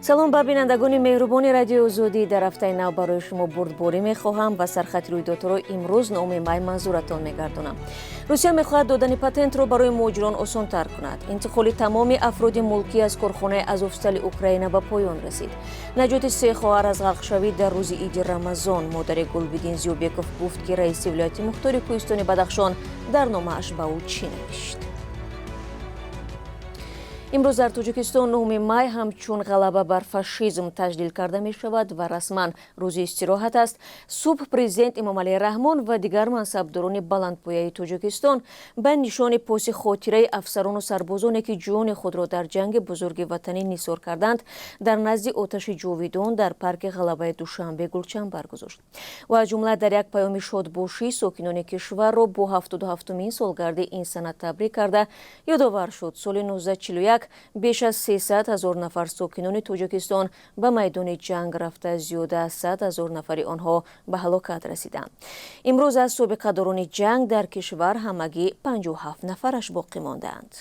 салом ба бинандагони меҳрубони радиои Озодӣ. дар ҳафтаи нав барои шумо бурдборӣ мехоҳам ва сархати рӯйдодҳоро имрӯз номи май манзуратон мегардонам. русия мехоҳад додани патентро барои муҳоҷирон осонтар кунад. интиқоли тамоми афроди мулкӣ аз корхонаи азовстали Украина ба поён расид. наҷоти се хоҳар аз ғарқшавӣ дар рӯзи иди Рамазон. модари Гулбидин Зиёбеков гуфт ки раиси вилояти мухтори Кӯҳистони Бадахшон дар номааш ба ӯ чӣ навишт. имрӯз дар Тоҷикистон 9 май ҳамчун ғалаба бар фашизм таҷлил карда мешавад ва расман рӯзи истироҳат аст. субҳ президент Эмомалӣ Раҳмон ва дигар мансабдорони баландпояи Тоҷикистон ба нишони поси хотираи афсарону сарбозоне ки ҷони худро дар ҷанги бузурги ватанӣ нисор карданд, дар назди оташи ҷовидон дар парки ғалабаи Душанбе гулчанд баргузошт. ва аз ҷумла дар як паёми шодбошӣ сокинони кишварро бо 77-умин солгарди ин санад табрик карда ёдовар шуд соли 1941 беш аз 300 000 нафар сокинони Тоҷикистон ба майдони ҷанг рафта, зиёда аз 100 000 нафари онҳо ба ҳалокат расиданд. имрӯз аз собиқадорони ҷанг дар кишвар ҳамагӣ 57 нафараш боқӣ мондаанд.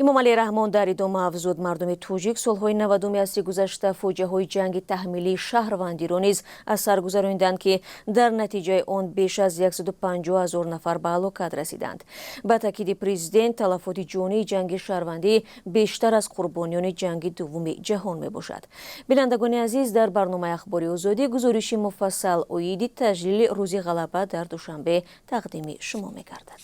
Эмомалӣ Раҳмон дар идома афзуд мардуми тоҷик солҳои 90-уми асри гузашта фоҷиаҳои ҷанги таҳмилии шаҳрвандиро низ аз сар гузаронинданд ки дар натиҷаи он беш аз 150 000 нафар ба ҳалокат расиданд. ба таъкиди президент, талафоти ҷонии ҷанги шаҳрвандӣ бештар аз қурбониёни ҷанги дуввуми ҷаҳон мебошад. бинандагони азиз, дар барномаи ахбори Озодӣ гузориши муфассал оиди таҷлили рӯзи ғалаба дар Душанбе тақдими шумо мегардад.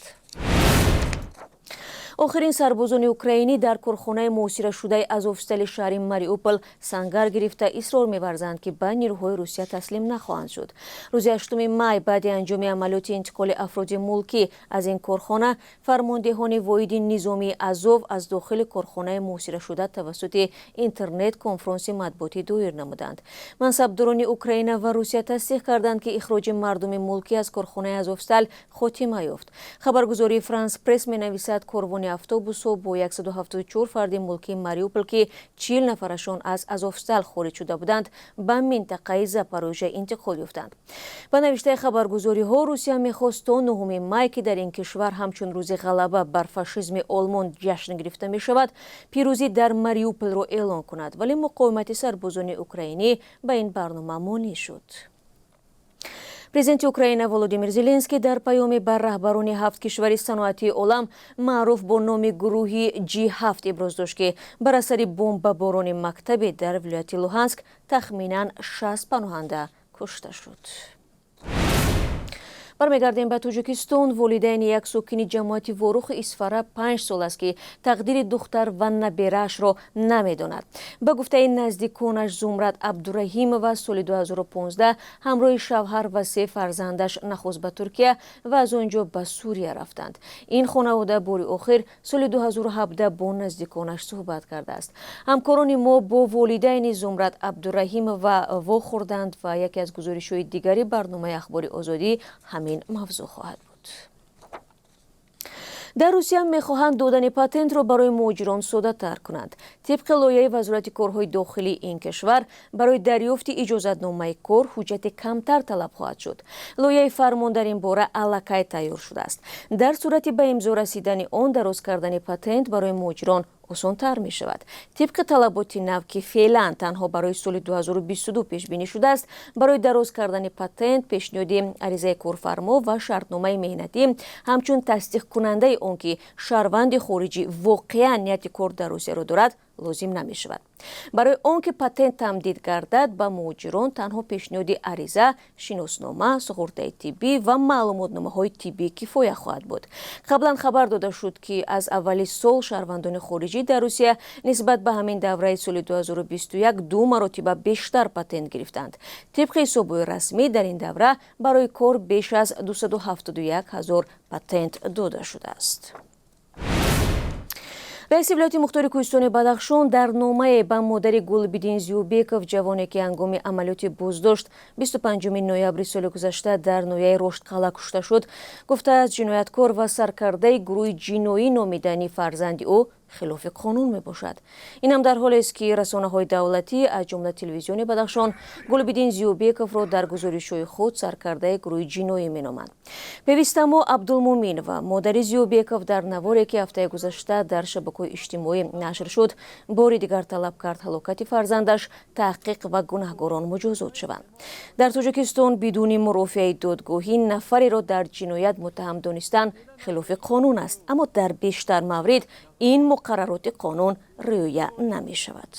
охирин сарбозони украинӣ дар корхонаи муҳосирашудаи азовстали шаҳри Мариупол сангар гирифта исрор меварзанд ки ба нирӯҳои Русия таслим нахоҳанд шуд. рӯзи 8 май баъди анҷоми амалиёти интиқоли афроди мулкӣ аз ин корхона, фармондеҳони воҳиди низомии Азов аз дохили корхонаи муҳосирашуда тавассути интернет конфронси матбуотӣ доир намуданд. мансабдорони Украина ва Русия тасдиқ карданд ки ихроҷи мардуми мулкӣ аз корхонаи Азовстал хотима ёфт. хабаргузории Франс пресс менависад корвони автобусҳо бо 174 фарди мулкии Мариупол ки 40 нафарашон аз Азовстал хориҷ шуда буданд, ба минтақаи Запорожье интиқол ёфтанд. ба навиштаи хабаргузориҳо, Русия мехост то 9 май ки дар ин кишвар ҳамчун рӯзи ғалаба бар фашизми олмон ҷашн гирифта мешавад, пирӯзӣ дар Мариуполро эълон кунад, вале муқовимати сарбозони украинӣ ба ин барнома монеъ шуд. президенти Украина Володимир Зеленский дар паёме ба раҳбарони 7 кишвари саноатии олам маъруф бо номи гурӯҳи G7 иброз дошт ки бар асари бомбаборони мактабе дар вилояти Луҳанск тахминан 60 паноҳанда кушта шуд. бармегардем ба Тоҷикистон. волидайни як сокини ҷамоати Ворухи Исфара 5 сол аст ки тақдири духтар ва набераашро намедонад. ба гуфтаи наздиконаш Зумрат Абдураҳимова соли 2015 ҳамроҳи шавҳар ва 3 фарзандаш нахуст ба Туркия ва аз он ҷо ба Сурия рафтанд. ин хонавода бори охир соли 2017 бо наздиконаш суҳбат кардааст. ҳамкорони мо бо волидайни Зумрат Абдураҳимова вохӯрданд ва яке аз гузоришҳои дигари барномаи ахбори Озодӣ ҳамин мавзӯъ хоҳад буд. дар Русия мехоҳанд додани патентро барои муҳоҷирон соддатар кунанд. тибқи лоиҳаи вазорати корҳои дохилии ин кишвар, барои дарёфти иҷозатномаи кор ҳуҷҷати камтар талаб хоҳад шуд. лоиҳаи фармон дар ин бора аллакай тайёр шудааст. дар сурати ба имзо расидани он, дароз кардани патент барои муҳоҷирон осонтар мешавад. тибқи талаботи нав ки феълан танҳо барои соли 2022 пешбинӣ шудааст, барои дароз кардани патент пешниҳоди аризаи корфармо ва шартномаи меҳнатӣ ҳамчун тасдиқкунандаи он ки шаҳрванди хориҷӣ воқеан нияти кор дар Русияро дорад лозим намешавад. барои он ки патент тамдид гардад, ба муҳоҷирон танҳо пешниҳоди ариза, шиноснома, суғуртаи тиббӣ ва маълумотномаҳои тиббӣ кифоя хоҳад буд. қаблан хабар дода шуд ки аз аввали сол шаҳрвандони хориҷӣ дар Русия нисбат ба ҳамин давраи соли 2021 2 маротиба бештар патент гирифтанд. тибқи ҳисобҳои расмӣ дар ин давра барои кор беш аз 271 000 патент дода шудааст. раиси вилояти мухтори Кӯҳистони Бадахшон дар номае ба модари Гулбидин Зиёбеков, ҷавоне ки ҳангоми амалиёти буздошт 25 ноябри соли гузашта дар ноҳияи Роштқалъа кушта шуд, гуфтааст ҷинояткор ва саркардаи гурӯҳи ҷиноӣ номидани фарзанди ӯ خلاف قانون می باشد. این هم در حالی است که رسانه‌های دولتی از جمله تلویزیون بدخشان گلبدین زیوبیکوف را در گزارش‌های خود سرکرده گروه جنایی می‌نامند. پیوست‌اما عبدالمومین و مادر زیوبیکوف در نواری که هفته گذشته در شبکه‌های اجتماعی نشر شد باری دیگر طلب کرد هلاکت فرزندش تحقیق و گناهکاران مجازات شوند. در تاجیکستان بدون مرافعه دادگاهی نفری را در جنایت متهم دانستن خلاف قانون است، اما در بیشتر موارد این مقررات قانون رعایت نمی شود.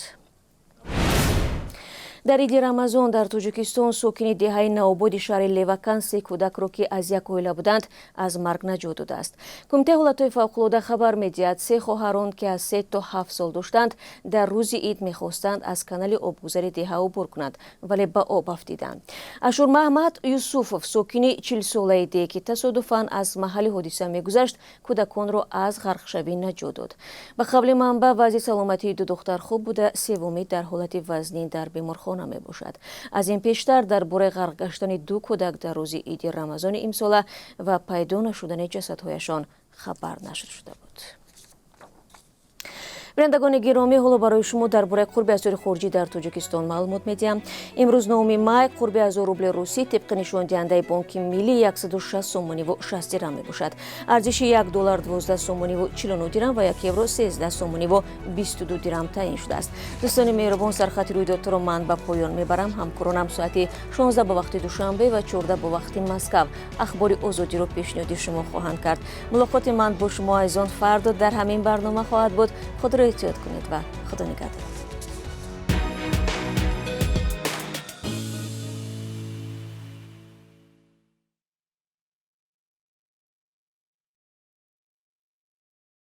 در عید رمضان در تاجیکستان ساکنین دهه نوآباد شهر لیوکان 3 کودک را که از یک عائله بودند از مرگ نجات داده است. کمیته حالتهای فوق‌العاده خبر می‌دهد 3 خواهران که از 3 تا 7 سال داشتند در روز عید می‌خواستند از کانال آبگذر دهه عبور کنند ولی به آب افتیدند. اشور محمد یوسوفوف ساکن 40 ساله دی که تصادفاً از محل حادثه می‌گذشت کودکان را از غرق شوی نجات داد. به قول منبع وضع سلامتی دو دختر خوب بوده، سومی در حالت وزنی در بیمارخانه می باشد. از این پیشتر درباره غرق گشتن 2 کودک در روز عید رمضان امساله و پیدا نشدن جسدهایشان خبر نشر شده بود. بینندگان گرامی، حالا برای شما درباره قرب اسعار خارجی در تاجیکستان معلومات میدیم. امروز 9 مای قرب 1000 روبل روسی طبق نشان دهنده بانک ملی 160 سومانی و 60 درم می باشد. ارزش 1 دلار 12 سومانی و 49 درم و 1 یورو 13 سومانی و 22 درم تعیین شده است. دوستان مهربان، سرخط رویداد را من به پایان میبرم. همکارانم ساعت 16 به وقت دوشنبه و 14 به وقت مسکو اخبار آزادی را پیشنهاد شما خواهند کرد. ملاقات من با شما عزیزان فردا در همین برنامه خواهد بود. خود را احتیاط کنید و خدا نگهدار.